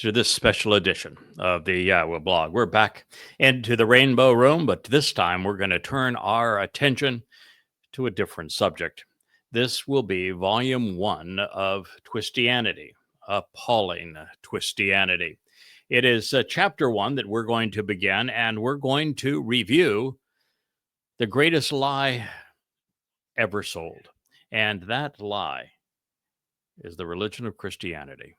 to this special edition of the YAHOWAH blog. We're back into the Rainbow Room, but this time we're going to turn our attention to a different subject. This will be Volume 1 of Twistianity, Appalling Twistianity. It is Chapter 1 that we're going to begin, and we're going to review the greatest lie ever sold. And that lie is the religion of Christianity.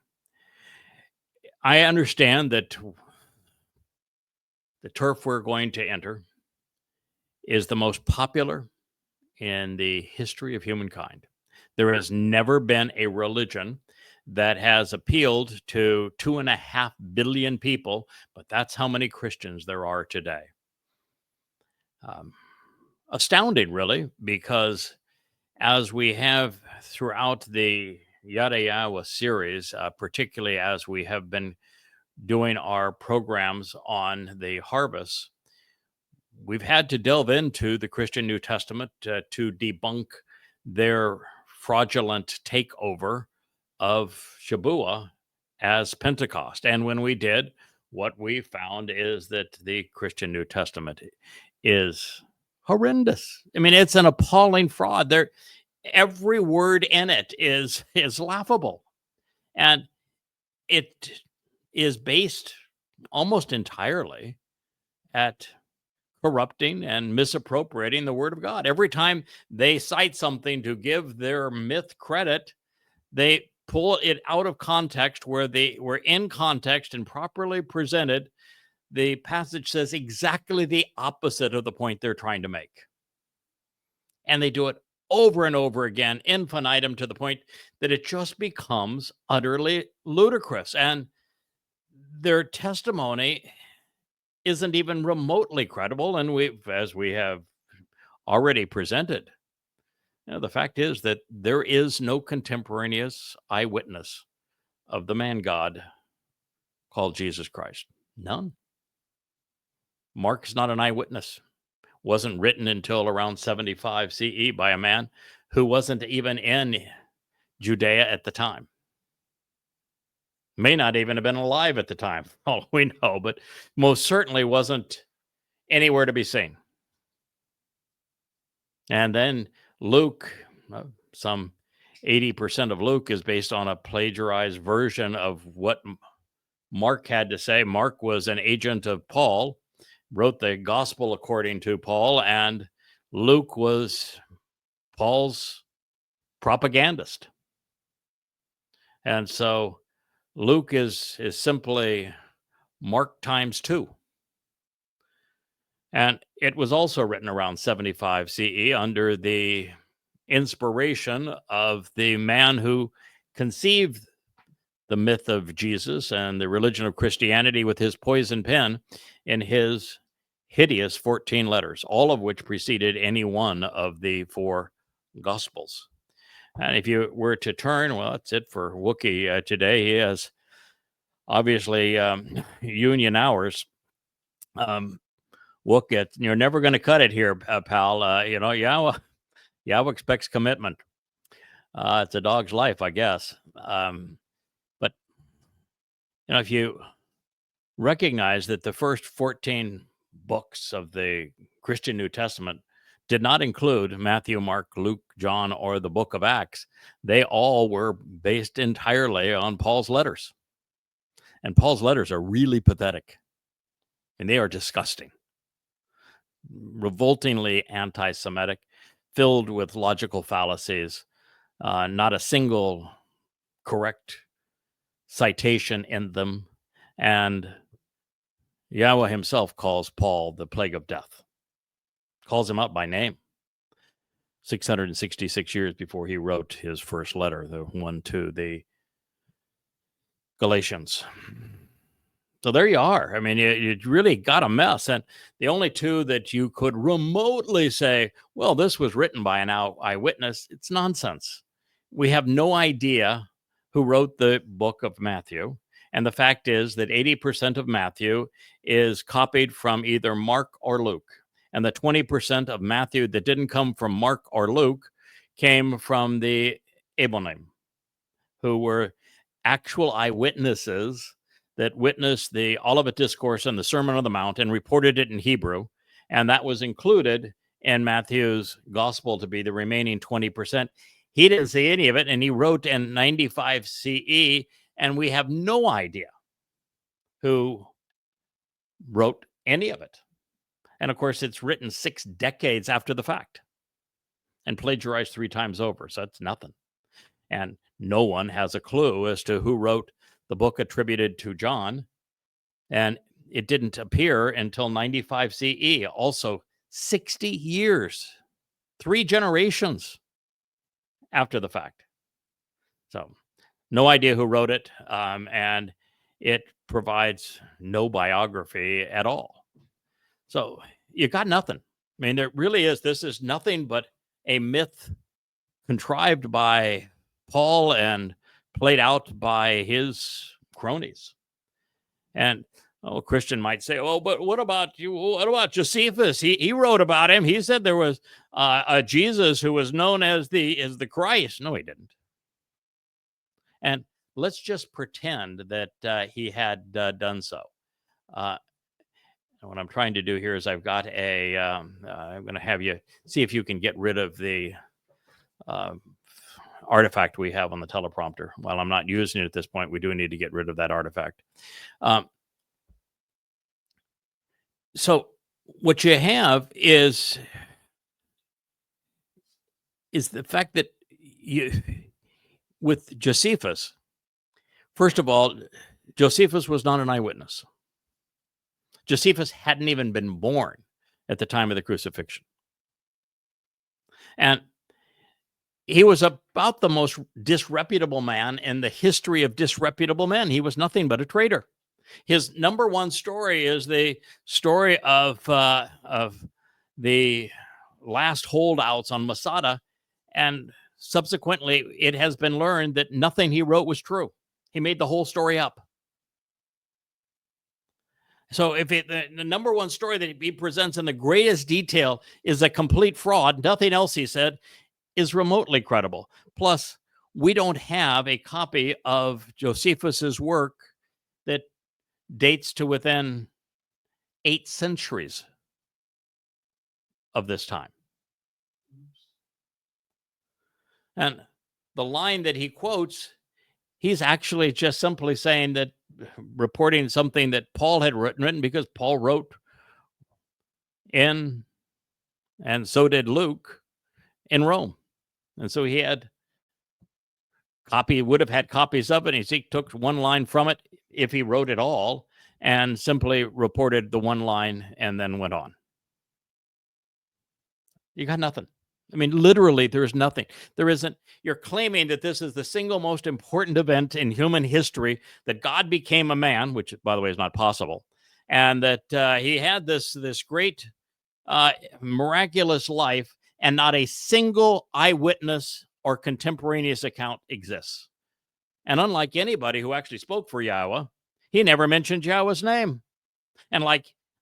I understand that the turf we're going to enter is the most popular in the history of humankind. There has never been a religion that has appealed to 2.5 billion people, but that's how many Christians there are today. Astounding, really, because as we have throughout the Yada Yahowah series, particularly as we have been doing our programs on the harvest, we've had to delve into the Christian New Testament to debunk their fraudulent takeover of Shabat as Pentecost. And when we did, what we found is that the Christian New Testament is horrendous. I mean, it's an appalling fraud. Every word in it is laughable. And it is based almost entirely at corrupting and misappropriating the word of God. Every time they cite something to give their myth credit, they pull it out of context where they were in context and properly presented. The passage says exactly the opposite of the point they're trying to make. And they do it over and over again, infinitum, to the point that it just becomes utterly ludicrous. And their testimony isn't even remotely credible. And as we have already presented, the fact is that there is no contemporaneous eyewitness of the man God called Jesus Christ. None. Mark's not an eyewitness. Wasn't written until around 75 CE by a man who wasn't even in Judea at the time. May not even have been alive at the time, all we know, but most certainly wasn't anywhere to be seen. And then Luke, some 80% of Luke is based on a plagiarized version of what Mark had to say. Mark was an agent of Paul, wrote the gospel according to Paul, and Luke was Paul's propagandist. And so Luke is simply Mark times 2. And it was also written around 75 CE under the inspiration of the man who conceived the myth of Jesus and the religion of Christianity with his poison pen in his hideous 14 letters, all of which preceded any one of the 4 Gospels. And if you were to turn, well, that's it for Wookiee today. He has obviously union hours. Wook, you're never going to cut it here, pal. Yahowah expects commitment. It's a dog's life, I guess. But if you recognize that the first 14 books of the Christian New Testament did not include Matthew, Mark, Luke, John, or the book of Acts, they all were based entirely on Paul's letters. And Paul's letters are really pathetic. And they are disgusting. Revoltingly anti-Semitic, filled with logical fallacies, not a single correct citation in them. And Yahweh himself calls Paul the plague of death, calls him out by name. 666 years before he wrote his first letter, the one to the Galatians. So there you are. I mean, you really got a mess. And the only 2 that you could remotely say, well, this was written by an eyewitness, it's nonsense. We have no idea who wrote the book of Matthew. And the fact is that 80% of Matthew is copied from either Mark or Luke. And the 20% of Matthew that didn't come from Mark or Luke came from the Appalling, who were actual eyewitnesses that witnessed the Olivet Discourse and the Sermon on the Mount and reported it in Hebrew, and that was included in Matthew's gospel to be the remaining 20%. He didn't see any of it, and he wrote in 95 CE, and we have no idea who wrote any of it. And of course, it's written 6 decades after the fact and plagiarized 3 times over, so that's nothing. And no one has a clue as to who wrote the book attributed to John, and it didn't appear until 95 CE, also 60 years, 3 generations after the fact. So no idea who wrote it, and it provides no biography at all. So you got nothing. I mean, there really is. This is nothing but a myth contrived by Paul and played out by his cronies. And a Christian might say, "Oh, but what about you? What about Josephus? He wrote about him. He said there was a Jesus who was known as the Christ." No, he didn't. And let's just pretend that he had done so. What I'm trying to do here is I've got I'm going to have you see if you can get rid of the artifact we have on the teleprompter. While I'm not using it at this point, we do need to get rid of that artifact. So what you have is the fact that with Josephus, first of all, Josephus was not an eyewitness. Josephus hadn't even been born at the time of the crucifixion. And he was about the most disreputable man in the history of disreputable men. He was nothing but a traitor. His number one story is the story of the last holdouts on Masada, and subsequently it has been learned that nothing he wrote was true. He made the whole story up. So if the number one story that he presents in the greatest detail is a complete fraud, nothing else he said is remotely credible. Plus, we don't have a copy of Josephus's work that dates to within 8 centuries of this time. And the line that he quotes, he's actually just simply saying that, reporting something that Paul had written because Paul wrote in, and so did Luke, in Rome. And so he would have had copies of it. And he took one line from it, if he wrote it all, and simply reported the one line and then went on. You got nothing. I mean, literally, there's nothing. There isn't. You're claiming that this is the single most important event in human history, that God became a man, which, by the way, is not possible, and that he had this great miraculous life, and not a single eyewitness or contemporaneous account exists. And unlike anybody who actually spoke for Yahowah, he never mentioned Yahowah's name. And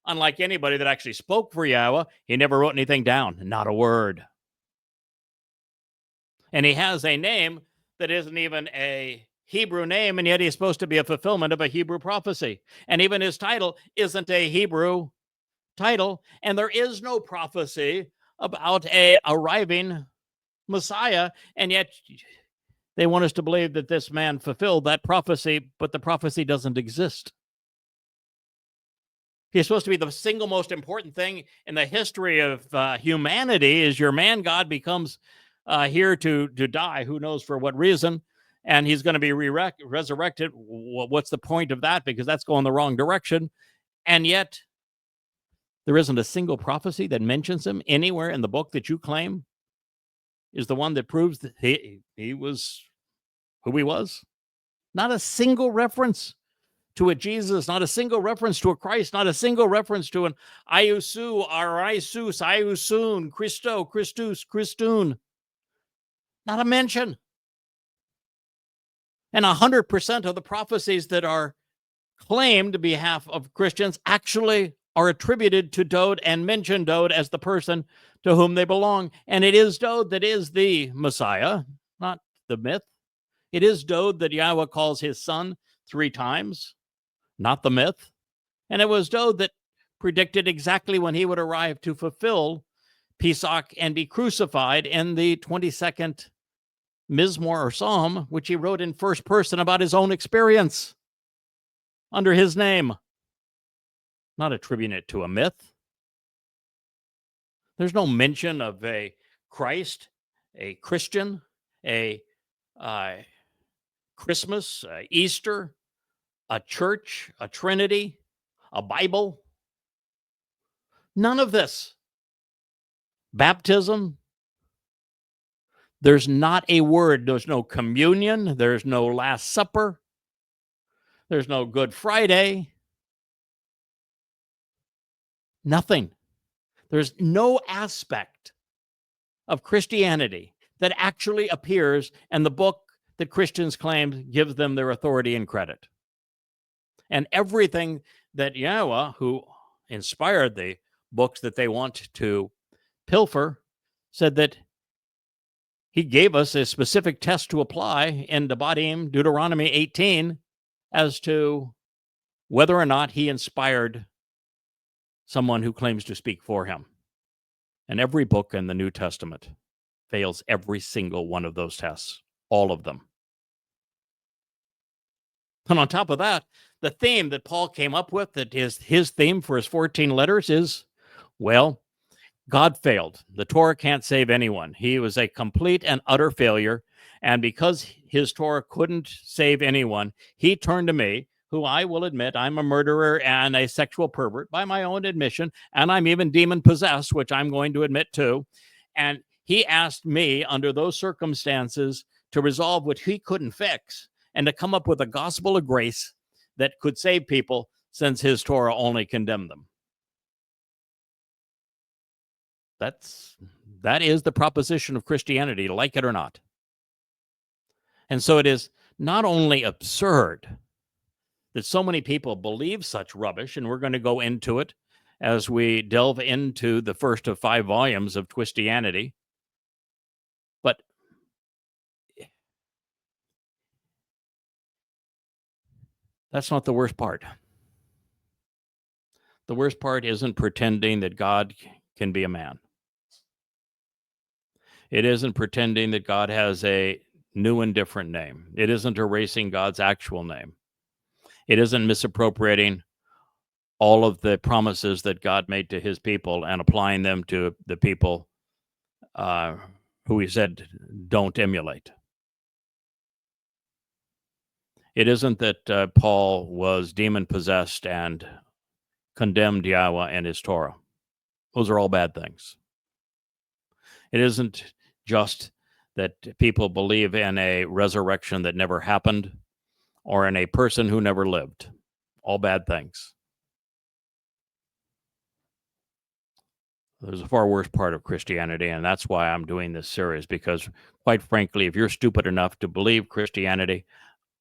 unlike anybody that actually spoke for Yahowah, he never wrote anything down, not a word. And he has a name that isn't even a Hebrew name, and yet he's supposed to be a fulfillment of a Hebrew prophecy. And even his title isn't a Hebrew title, and there is no prophecy about a arriving Messiah, and yet they want us to believe that this man fulfilled that prophecy, but the prophecy doesn't exist. He's supposed to be the single most important thing in the history of humanity. Is your man God becomes here to die, who knows for what reason, and he's going to be resurrected. What's the point of that? Because that's going the wrong direction. And yet there isn't a single prophecy that mentions him anywhere in the book that you claim is the one that proves that he was who he was. Not a single reference to a Jesus, not a single reference to a Christ, not a single reference to an Iusu, Isus, Iusun, Christo, Christus, Christun. Not a mention. And 100% of the prophecies that are claimed on behalf of Christians actually are attributed to Dowd and mention Dowd as the person to whom they belong. And it is Dowd that is the Messiah, not the myth. It is Dowd that Yahowah calls his son 3 times. not the myth. And it was Doe that predicted exactly when he would arrive to fulfill Pesach and be crucified in the 22nd Mizmor or Psalm, which he wrote in first person about his own experience under his name, not attributing it to a myth. There's no mention of a Christ, a Christian, a Christmas, Easter, a church, a Trinity, a Bible. None of this. Baptism. There's not a word. There's no communion. There's no Last Supper. There's no Good Friday. Nothing. There's no aspect of Christianity that actually appears in the book that Christians claim gives them their authority and credit. And everything that Yahowah, who inspired the books that they want to pilfer, said that he gave us a specific test to apply in Debatim, Deuteronomy 18, as to whether or not he inspired someone who claims to speak for him. And every book in the New Testament fails every single one of those tests, all of them. And on top of that, the theme that Paul came up with, that is his theme for his 14 letters, is, well, God failed. The Torah can't save anyone. He was a complete and utter failure. And because his Torah couldn't save anyone, he turned to me, who I will admit I'm a murderer and a sexual pervert by my own admission, and I'm even demon-possessed, which I'm going to admit to. And he asked me, under those circumstances, to resolve what he couldn't fix and to come up with a gospel of grace that could save people, since his Torah only condemned them. That is the proposition of Christianity, like it or not. And so it is not only absurd that so many people believe such rubbish, and we're going to go into it as we delve into the first of 5 volumes of Twistianity, but that's not the worst part. The worst part isn't pretending that God can be a man. It isn't pretending that God has a new and different name. It isn't erasing God's actual name. It isn't misappropriating all of the promises that God made to his people and applying them to the people who he said don't emulate. It isn't that Paul was demon-possessed and condemned Yahowah and his Torah. Those are all bad things. It isn't just that people believe in a resurrection that never happened or in a person who never lived. All bad things. There's a far worse part of Christianity, and that's why I'm doing this series, because quite frankly, if you're stupid enough to believe Christianity,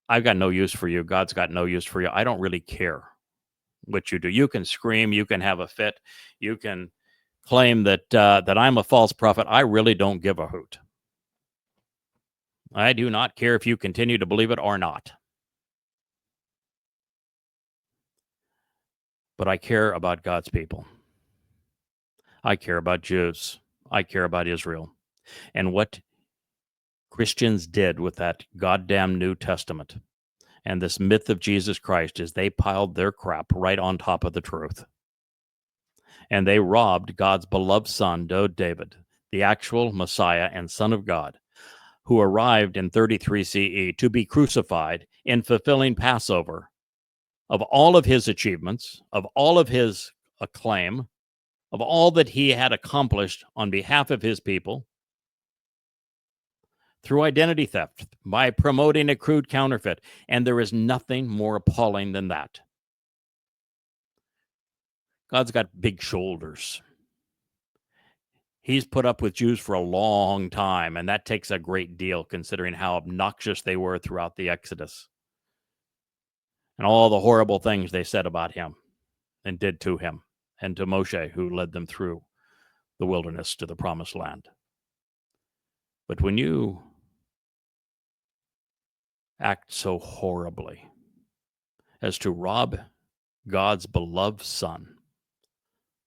I've got no use for you. God's got no use for you. I don't really care what you do. You can scream, you can have a fit, you can claim that that I'm a false prophet. I really don't give a hoot. I do not care if you continue to believe it or not. But I care about God's people. I care about Jews. I care about Israel. And what Christians did with that goddamn New Testament and this myth of Jesus Christ is they piled their crap right on top of the truth. And they robbed God's beloved son, David, the actual Messiah and Son of God, who arrived in 33 CE to be crucified in fulfilling Passover, of all of his achievements, of all of his acclaim, of all that he had accomplished on behalf of his people, through identity theft, by promoting a crude counterfeit. And there is nothing more appalling than that. God's got big shoulders. He's put up with Jews for a long time, and that takes a great deal considering how obnoxious they were throughout the Exodus and all the horrible things they said about him and did to him and to Moshe, who led them through the wilderness to the promised land. But when you act so horribly as to rob God's beloved Son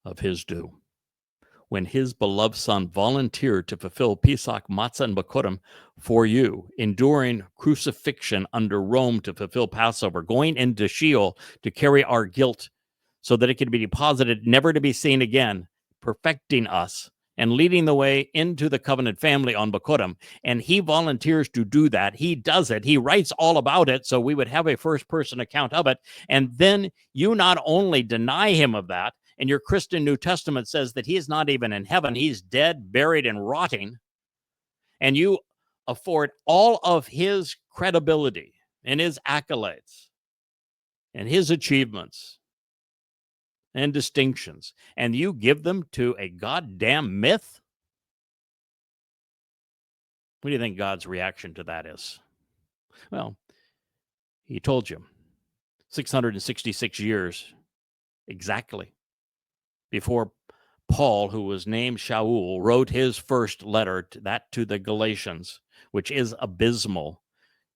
of his due. When his beloved Son volunteered to fulfill Pesach, Matzah, and Bikurim for you, enduring crucifixion under Rome to fulfill Passover, going into Sheol to carry our guilt so that it could be deposited, never to be seen again, perfecting us and leading the way into the covenant family on Bikurim. And he volunteers to do that. He does it. He writes all about it so we would have a first-person account of it. And then you not only deny him of that, and your Christian New Testament says that he is not even in heaven. He's dead, buried, and rotting. And you afford all of his credibility and his accolades and his achievements and distinctions, and you give them to a goddamn myth? What do you think God's reaction to that is? Well, he told you 666 years exactly before Paul, who was named Shaul, wrote his first letter to the Galatians, which is abysmal.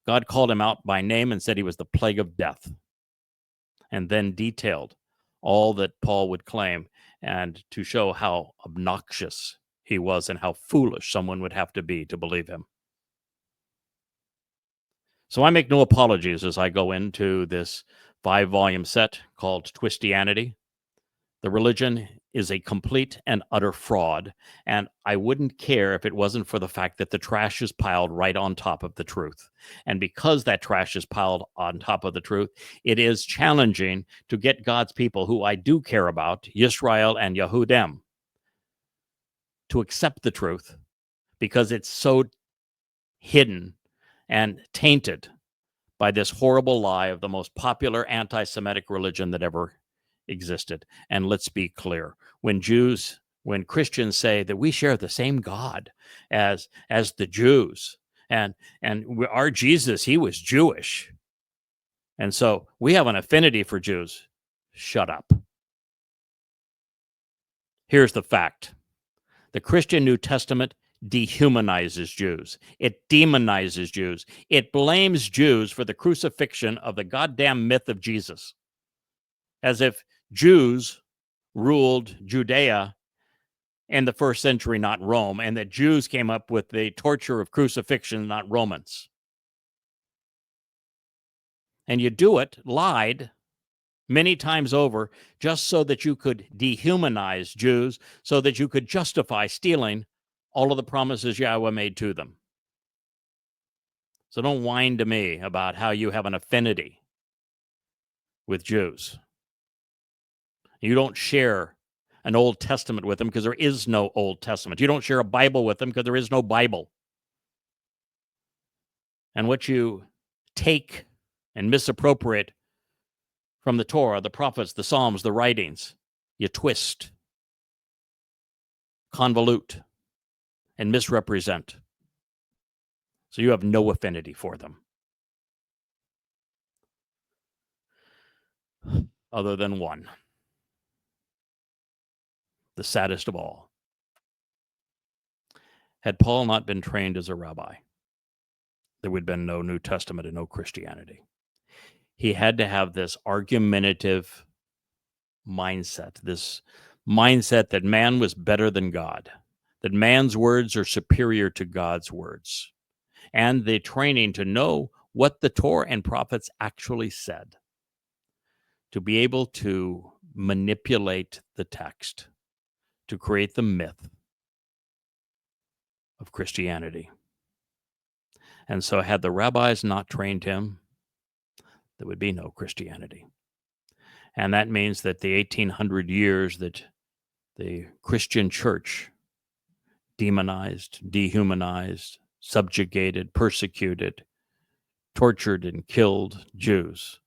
God called him out by name and said he was the plague of death, and then detailed all that Paul would claim, and to show how obnoxious he was and how foolish someone would have to be to believe him. So I make no apologies as I go into this 5-volume set called Twistianity. The religion is a complete and utter fraud, and I wouldn't care if it wasn't for the fact that the trash is piled right on top of the truth. And because that trash is piled on top of the truth, it is challenging to get God's people, who I do care about, Yisrael and Yehudim, to accept the truth, because it's so hidden and tainted by this horrible lie of the most popular anti-Semitic religion that ever existed. And let's be clear, when Christians say that we share the same God as the Jews, and our Jesus, he was Jewish, and so we have an affinity for Jews, shut up. Here's the fact. The Christian New Testament dehumanizes Jews. It demonizes Jews. It blames Jews for the crucifixion of the goddamn myth of Jesus, as if Jews ruled Judea in the first century, not Rome, and that Jews came up with the torture of crucifixion, not Romans. And you lied many times over, just so that you could dehumanize Jews, so that you could justify stealing all of the promises Yahweh made to them. So don't whine to me about how you have an affinity with Jews. You don't share an Old Testament with them because there is no Old Testament. You don't share a Bible with them because there is no Bible. And what you take and misappropriate from the Torah, the prophets, the Psalms, the writings, you twist, convolute, and misrepresent. So you have no affinity for them, other than one, the saddest of all. Had Paul not been trained as a rabbi, there would have been no New Testament and no Christianity. He had to have this argumentative mindset, this mindset that man was better than God, that man's words are superior to God's words, and the training to know what the Torah and prophets actually said, to be able to manipulate the text, to create the myth of Christianity. And so had the rabbis not trained him, there would be no Christianity. And that means that the 1800 years that the Christian church demonized, dehumanized, subjugated, persecuted, tortured, and killed Jews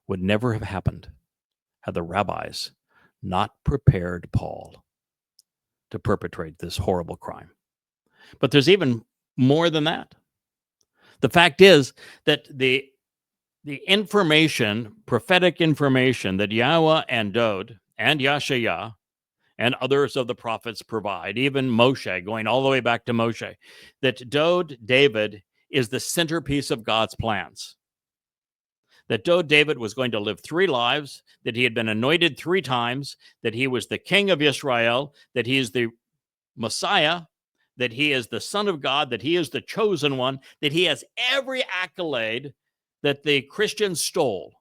would never have happened had the rabbis not prepared Paul to perpetrate this horrible crime. But there's even more than that. The fact is that the information, prophetic information that Yahweh and Dod and Yashayah and others of the prophets provide, even Moshe, going all the way back to Moshe, that David is the centerpiece of God's plans. that David was going to live 3 lives, that he had been anointed 3 times, that he was the king of Israel, that he is the Messiah, that he is the Son of God, that he is the chosen one, that he has every accolade that the Christians stole.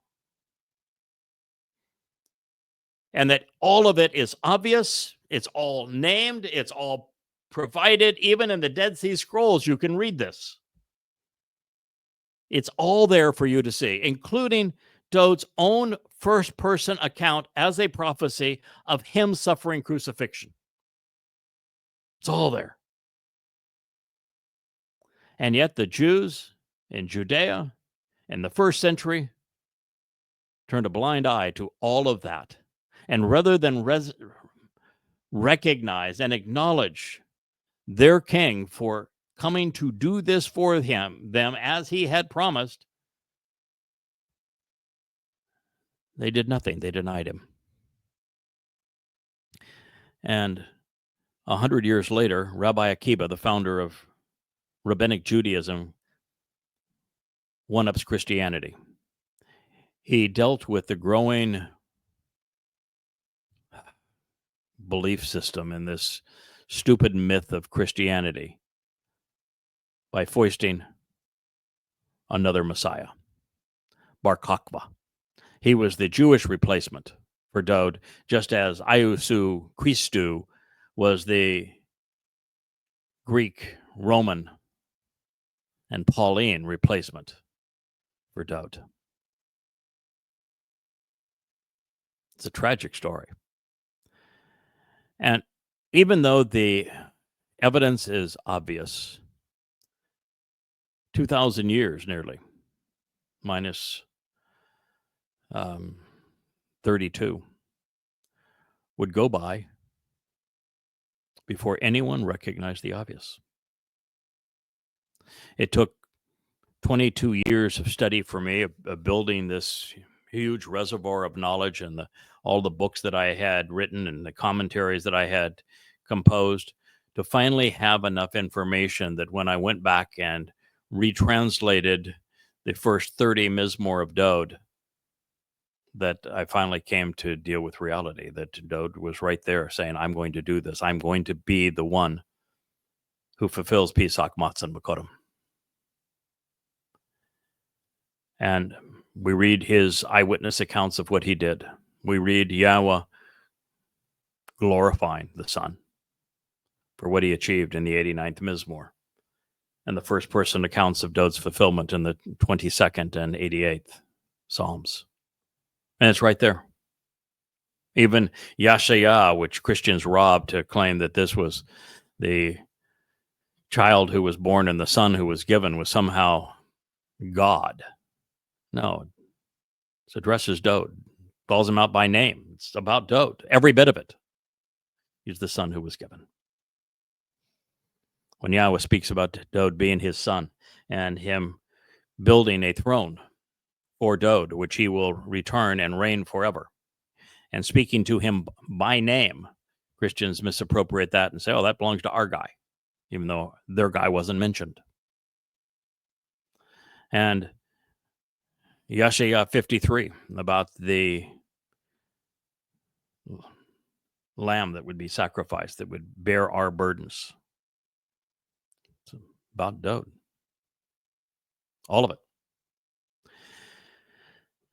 And that all of it is obvious, it's all named, it's all provided. Even in the Dead Sea Scrolls, you can read this. It's all there for you to see, including David's own first-person account as a prophecy of him suffering crucifixion. It's all there. And yet the Jews in Judea in the first century turned a blind eye to all of that. And rather than recognize and acknowledge their king for coming to do this for them as he had promised, they did nothing. They denied him. And 100 years later, Rabbi Akiba, the founder of Rabbinic Judaism, one-ups Christianity. He dealt with the growing belief system in this stupid myth of Christianity by foisting another Messiah, Bar Kokhba. He was the Jewish replacement for Dowd, just as Iousu Christou was the Greek, Roman, and Pauline replacement for Dowd. It's a tragic story. And even though the evidence is obvious, 2,000 years nearly, minus 32, would go by before anyone recognized the obvious. It took 22 years of study for me of building this huge reservoir of knowledge and all the books that I had written and the commentaries that I had composed to finally have enough information that when I went back and retranslated the first 30 Mizmor of Dowd, that I finally came to deal with reality, that Dowd was right there saying, I'm going to do this. I'm going to be the one who fulfills Pesach, Matzah, and Bokorim. And we read his eyewitness accounts of what he did. We read Yahweh glorifying the Son for what he achieved in the 89th Mizmor, and the first person accounts of Dowd's fulfillment in the 22nd and 88th Psalms. And it's right there. Even Yashayah, which Christians robbed to claim that this was the child who was born and the son who was given, was somehow God. No, it addresses Dowd, calls him out by name. It's about Dowd, every bit of it. He's the son who was given. When Yahweh speaks about Dowd being his son and him building a throne for Dowd, which he will return and reign forever, and speaking to him by name, Christians misappropriate that and say, oh, that belongs to our guy, even though their guy wasn't mentioned. And Yashayah 53, about the lamb that would be sacrificed, that would bear our burdens. It's about Dowd. All of it.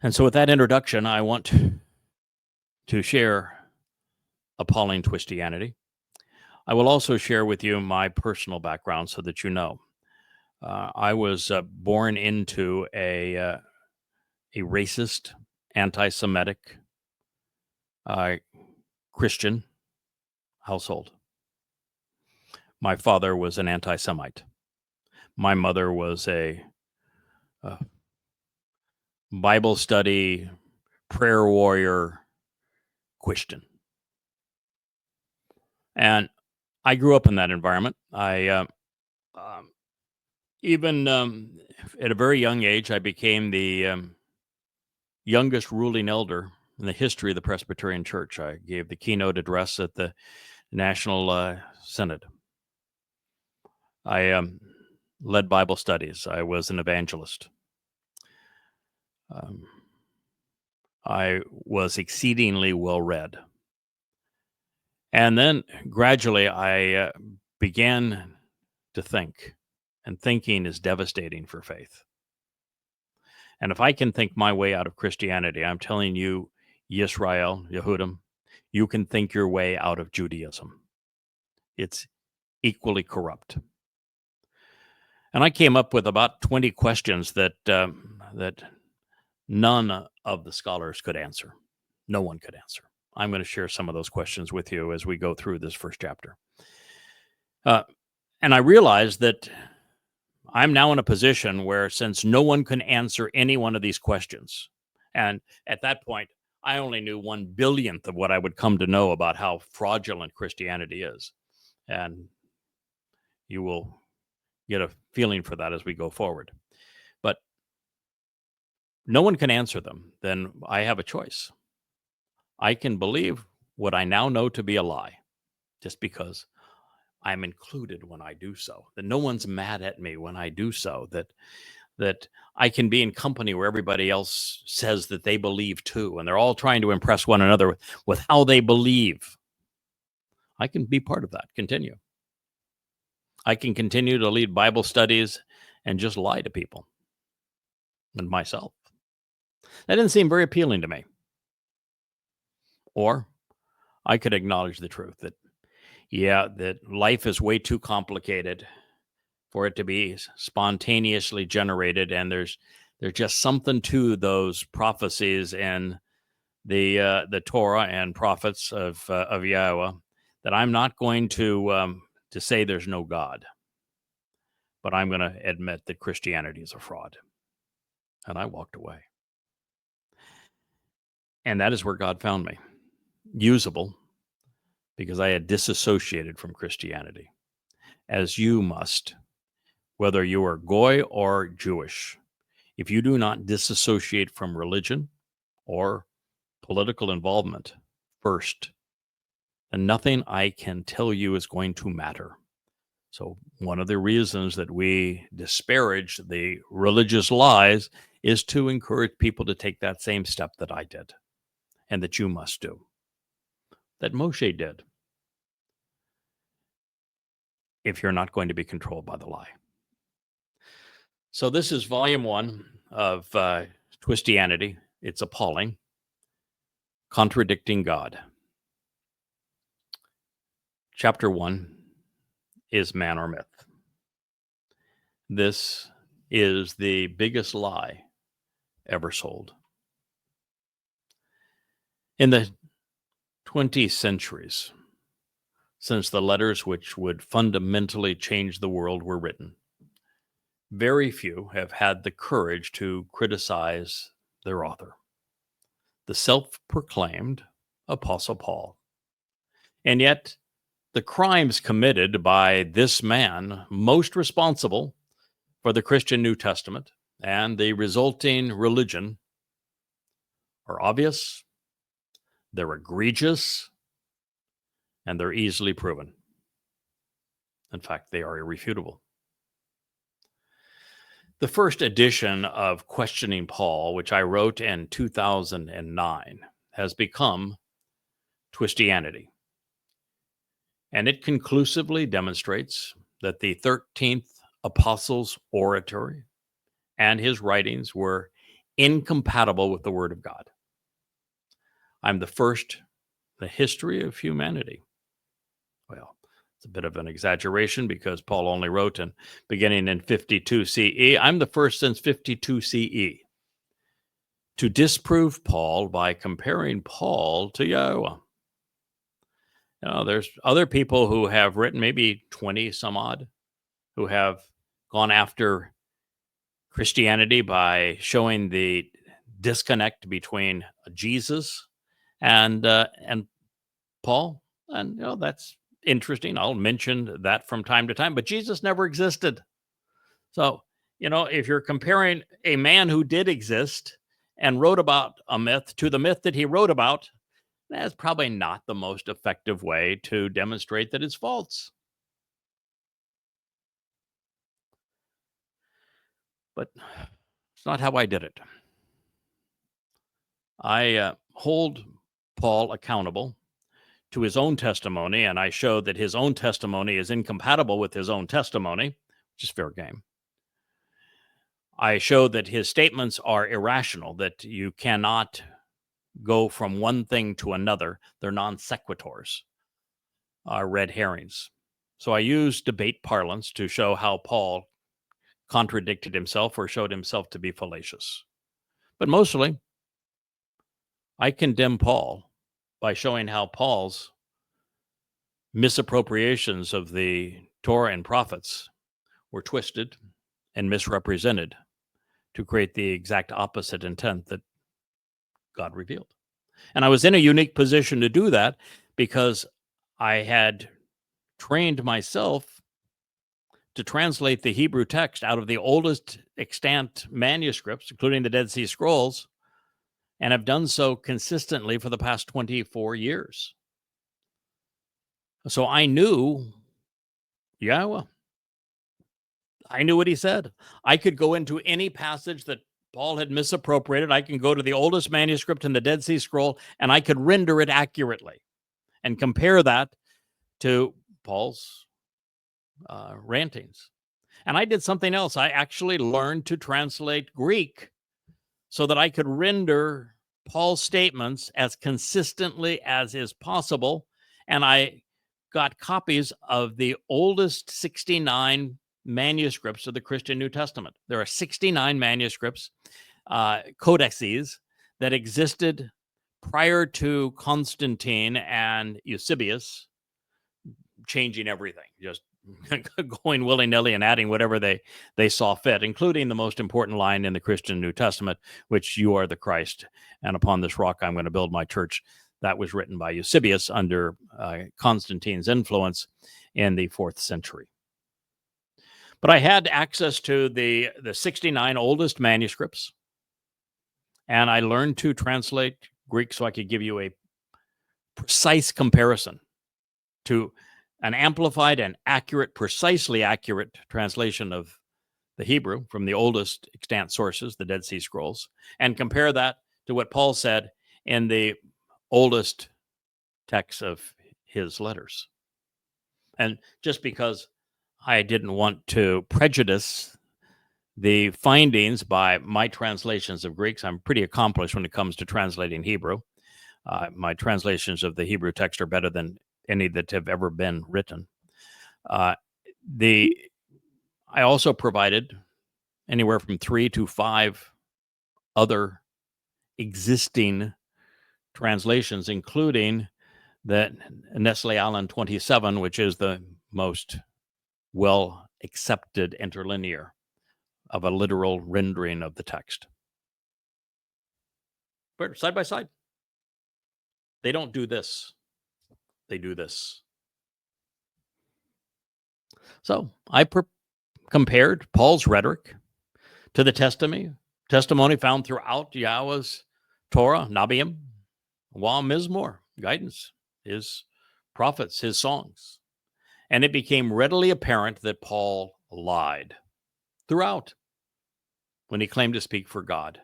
And so with that introduction, I want to share Appalling Twistianity. I will also share with you my personal background so that you know. I was born into a racist, anti-Semitic Christian household. My father was an anti-Semite. My mother was a Bible study, prayer warrior Christian. And I grew up in that environment. I even at a very young age, I became the youngest ruling elder in the history of the Presbyterian Church. I gave the keynote address at the National Synod. I led Bible studies. I was an evangelist. Um, I was exceedingly well read. And then gradually I began to think, and thinking is devastating for faith. And if I can think my way out of Christianity, I'm telling you, Yisrael, Yehudim, you can think your way out of Judaism. It's equally corrupt. And I came up with about 20 questions that none of the scholars could answer. No one could answer. I'm going to share some of those questions with you as we go through this first chapter. And I realized that I'm now in a position where, since no one can answer any one of these questions, and at that point, I only knew 1/1000th of what I would come to know about how fraudulent Christianity is. And you will get a feeling for that as we go forward. But no one can answer them. Then I have a choice. I can believe what I now know to be a lie, just because I'm included when I do so, that no one's mad at me when I do so, that I can be in company where everybody else says that they believe too, and they're all trying to impress one another with how they believe. I can be part of that, continue. I can continue to lead Bible studies and just lie to people and myself. That didn't seem very appealing to me. Or I could acknowledge the truth that, yeah, that life is way too complicated for it to be spontaneously generated, and there's just something to those prophecies and the Torah and prophets of Yahowah, that I'm not going to say there's no God, but I'm going to admit that Christianity is a fraud. And I walked away. And that is where God found me, usable, because I had disassociated from Christianity, as you must, whether you are Goy or Jewish. If you do not disassociate from religion or political involvement first, then nothing I can tell you is going to matter. So one of the reasons that we disparage the religious lies is to encourage people to take that same step that I did, and that you must do, that Moshe did, if you're not going to be controlled by the lie. So this is volume 1 of Twistianity. It's Appalling, Contradicting God. Chapter 1 is Man or Myth. This is the biggest lie ever sold. In the 20 centuries, since the letters which would fundamentally change the world were written, very few have had the courage to criticize their author, the self-proclaimed Apostle Paul. And yet, the crimes committed by this man, most responsible for the Christian New Testament and the resulting religion, are obvious, they're egregious, and they're easily proven. In fact, they are irrefutable. The first edition of Questioning Paul, which I wrote in 2009, has become Twistianity. And it conclusively demonstrates that the 13th apostle's oratory and his writings were incompatible with the Word of God. I'm the first in the history of humanity. Well, it's a bit of an exaggeration because Paul only wrote beginning in 52 CE. I'm the first since 52 CE to disprove Paul by comparing Paul to Yahowah. There's other people who have written, maybe 20 some odd, who have gone after Christianity by showing the disconnect between Jesus and Paul. And that's interesting. I'll mention that from time to time, but Jesus never existed. So, if you're comparing a man who did exist and wrote about a myth to the myth that he wrote about, that's probably not the most effective way to demonstrate that it's false. But it's not how I did it. I hold Paul accountable to his own testimony, and I show that his own testimony is incompatible with his own testimony, which is fair game. I show that his statements are irrational, that you cannot go from one thing to another. They're non sequiturs, are red herrings. So I use debate parlance to show how Paul contradicted himself or showed himself to be fallacious. But mostly, I condemn Paul by showing how Paul's misappropriations of the Torah and prophets were twisted and misrepresented to create the exact opposite intent that God revealed. And I was in a unique position to do that because I had trained myself to translate the Hebrew text out of the oldest extant manuscripts, including the Dead Sea Scrolls, and have done so consistently for the past 24 years. So I knew Yahowah. I knew what he said. I could go into any passage that Paul had misappropriated. I can go to the oldest manuscript in the Dead Sea Scroll, and I could render it accurately and compare that to Paul's rantings. And I did something else. I actually learned to translate Greek so that I could render Paul's statements as consistently as is possible. And I got copies of the oldest 69 manuscripts of the Christian New Testament. There are 69 manuscripts, codices, that existed prior to Constantine and Eusebius changing everything, just going willy-nilly and adding whatever they saw fit, including the most important line in the Christian New Testament, which you are the Christ, and upon this rock I'm going to build my church. That was written by Eusebius under Constantine's influence in the 4th century. But I had access to the 69 oldest manuscripts, and I learned to translate Greek so I could give you a precise comparison to an amplified and accurate, precisely accurate translation of the Hebrew from the oldest extant sources, the Dead Sea Scrolls, and compare that to what Paul said in the oldest texts of his letters. And just because I didn't want to prejudice the findings by my translations of Greeks, I'm pretty accomplished when it comes to translating Hebrew. My translations of the Hebrew text are better than any that have ever been written. I also provided anywhere from 3 to 5 other existing translations, including the Nestle Aland 27, which is the most well accepted interlinear of a literal rendering of the text. But side by side, they don't do this. They do this. So I compared Paul's rhetoric to the testimony found throughout Yahweh's Torah, Nabiim, Wa Mizmor, guidance, his prophets, his songs. And it became readily apparent that Paul lied throughout when he claimed to speak for God,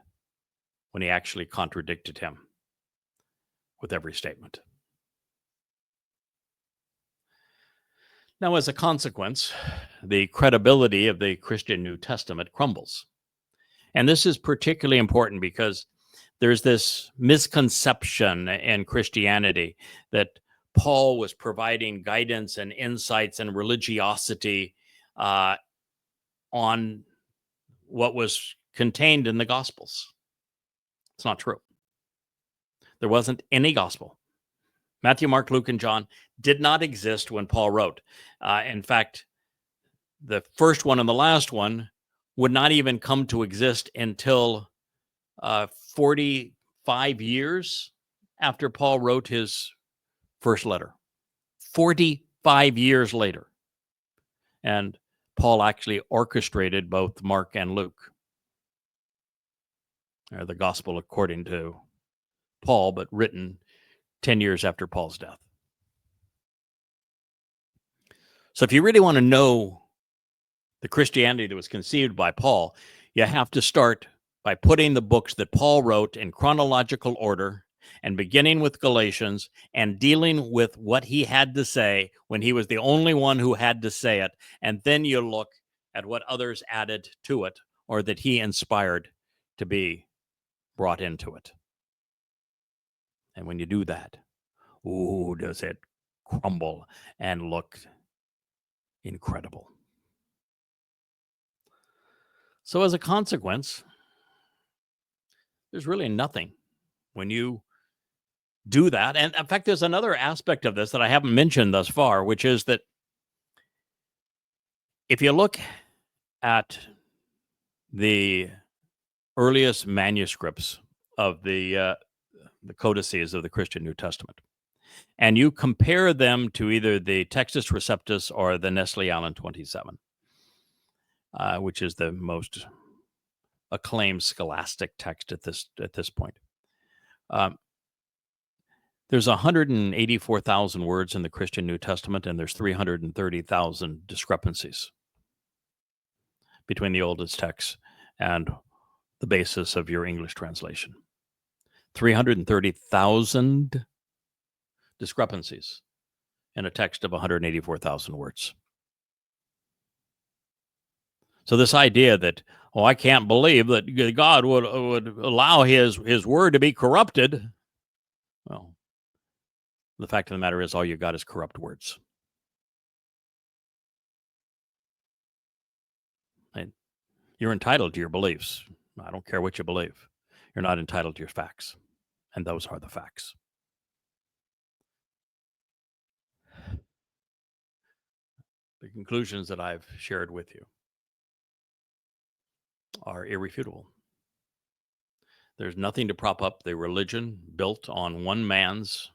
when he actually contradicted him with every statement. Now, as a consequence, the credibility of the Christian New Testament crumbles. And this is particularly important because there's this misconception in Christianity that Paul was providing guidance and insights and religiosity on what was contained in the Gospels. It's not true. There wasn't any gospel. Matthew, Mark, Luke, and John did not exist when Paul wrote. In fact, the first one and the last one would not even come to exist until 45 years after Paul wrote his first letter. 45 years later. And Paul actually orchestrated both Mark and Luke. Or the gospel according to Paul, but written 10 years after Paul's death. So if you really want to know the Christianity that was conceived by Paul, you have to start by putting the books that Paul wrote in chronological order and beginning with Galatians and dealing with what he had to say when he was the only one who had to say it. And then you look at what others added to it or that he inspired to be brought into it. And when you do that, ooh, does it crumble and look incredible. So as a consequence, there's really nothing when you do that. And in fact, there's another aspect of this that I haven't mentioned thus far, which is that if you look at the earliest manuscripts of the codices of the Christian New Testament, and you compare them to either the Textus Receptus or the Nestle Aland 27, which is the most acclaimed scholastic text at this point. There's 184,000 words in the Christian New Testament, and there's 330,000 discrepancies between the oldest texts and the basis of your English translation. 330,000 discrepancies in a text of 184,000 words. So this idea that, oh, I can't believe that God would allow his word to be corrupted. Well, the fact of the matter is all you got is corrupt words. And you're entitled to your beliefs. I don't care what you believe. You're not entitled to your facts. And those are the facts. The conclusions that I've shared with you are irrefutable. There's nothing to prop up the religion built on one man's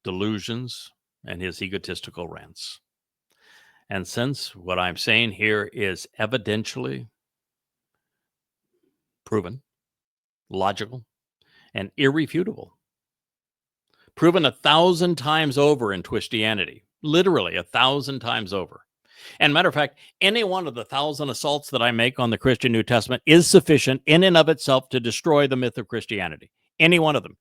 delusions and his egotistical rants. And since what I'm saying here is evidentially proven, logical, and irrefutable, proven 1,000 times over in Twistianity, literally 1,000 times over. And matter of fact, any one of the 1,000 assaults that I make on the Christian New Testament is sufficient in and of itself to destroy the myth of Christianity. Any one of them.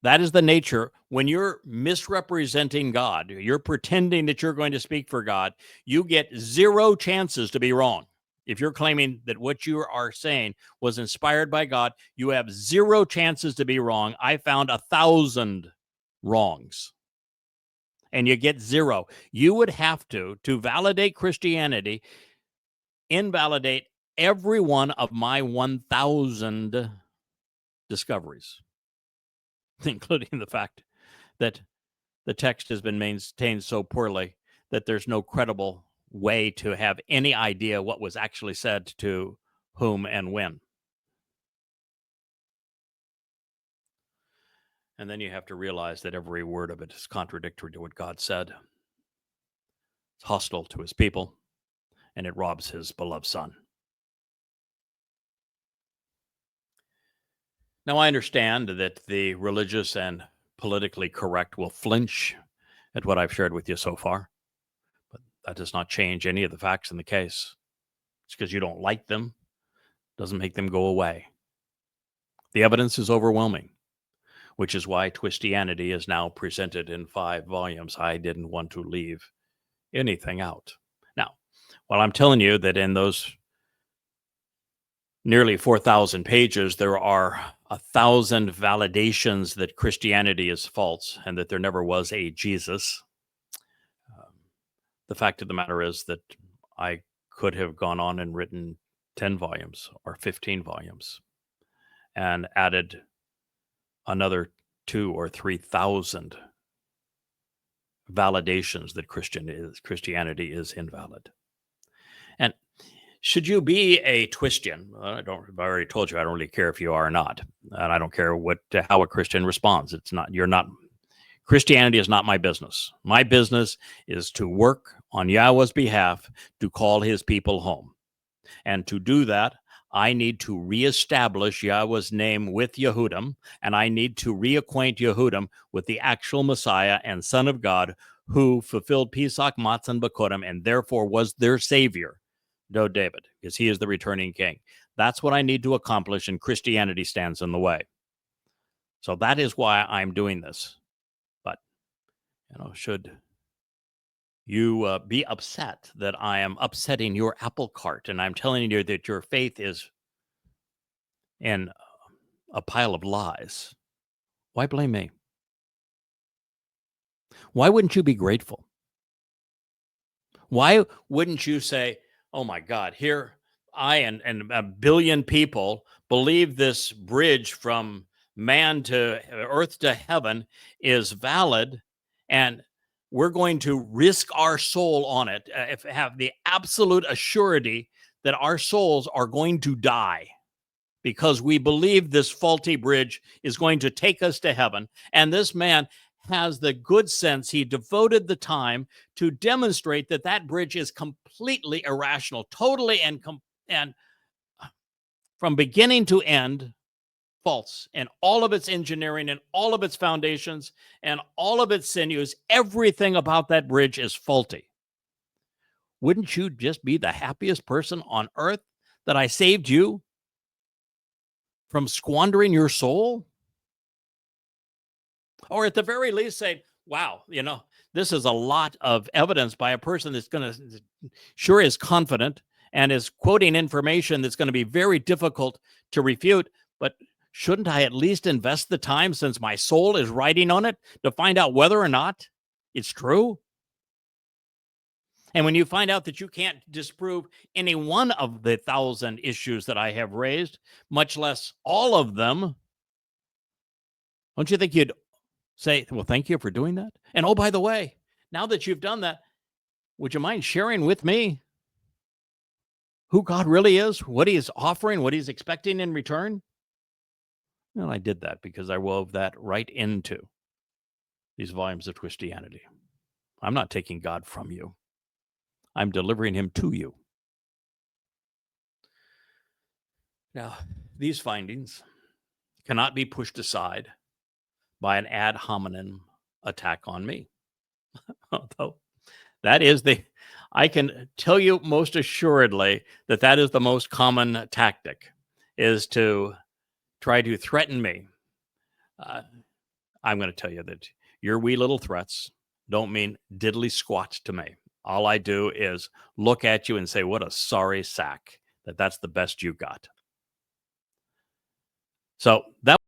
That is the nature. When you're misrepresenting God, you're pretending that you're going to speak for God, you get zero chances to be wrong. If you're claiming that what you are saying was inspired by God, you have zero chances to be wrong. I found 1,000 wrongs. And you get zero. You would have to validate Christianity, invalidate every one of my 1,000 discoveries, including the fact that the text has been maintained so poorly that there's no credible way to have any idea what was actually said to whom and when. And then you have to realize that every word of it is contradictory to what God said. It's hostile to his people, and it robs his beloved son. Now, I understand that the religious and politically correct will flinch at what I've shared with you so far, but that does not change any of the facts in the case. It's because you don't like them, doesn't make them go away. The evidence is overwhelming, which is why Twistianity is now presented in 5 volumes. I didn't want to leave anything out. Now, while I'm telling you that in those nearly 4,000 pages, there are 1,000 validations that Christianity is false and that there never was a Jesus, the fact of the matter is that I could have gone on and written 10 volumes or 15 volumes and added another 2,000 or 3,000 validations that Christianity is invalid. And should you be a Twistian? I already told you I don't really care if you are or not, and I don't care how a Christian responds. Christianity is not my business. My business is to work on Yahweh's behalf to call his people home, and to do that, I need to reestablish Yahweh's name with Yehudim, and I need to reacquaint Yehudim with the actual Messiah and Son of God who fulfilled Pesach, Matzah, and Bakodim, and therefore was their Savior, David, because he is the returning king. That's what I need to accomplish, and Christianity stands in the way. So that is why I'm doing this. But, should you be upset that I am upsetting your apple cart and I'm telling you that your faith is in a pile of lies, why blame me? Why wouldn't you be grateful? Why wouldn't you say, oh my God, here I and a billion people believe this bridge from man to earth to heaven is valid, and we're going to risk our soul on it, if have the absolute assurity that our souls are going to die because we believe this faulty bridge is going to take us to heaven. And this man has the good sense, he devoted the time to demonstrate that that bridge is completely irrational, totally and from beginning to end false, and all of its engineering and all of its foundations and all of its sinews, everything about that bridge is faulty. Wouldn't you just be the happiest person on earth that I saved you from squandering your soul? Or at the very least say, wow, this is a lot of evidence by a person that's going to sure is confident and is quoting information that's going to be very difficult to refute. But shouldn't I at least invest the time, since my soul is riding on it, to find out whether or not it's true? And when you find out that you can't disprove any one of the 1,000 issues that I have raised, much less all of them, don't you think you'd say, well, thank you for doing that? And oh, by the way, now that you've done that, would you mind sharing with me who God really is, what he is offering, what he's expecting in return? Well, I did that because I wove that right into these volumes of Twistianity. I'm not taking God from you. I'm delivering him to you. Now, these findings cannot be pushed aside by an ad hominem attack on me. Although that is I can tell you most assuredly that is the most common tactic, is to try to threaten me. I'm going to tell you that your wee little threats don't mean diddly squat to me. All I do is look at you and say, what a sorry sack that's the best you got. So that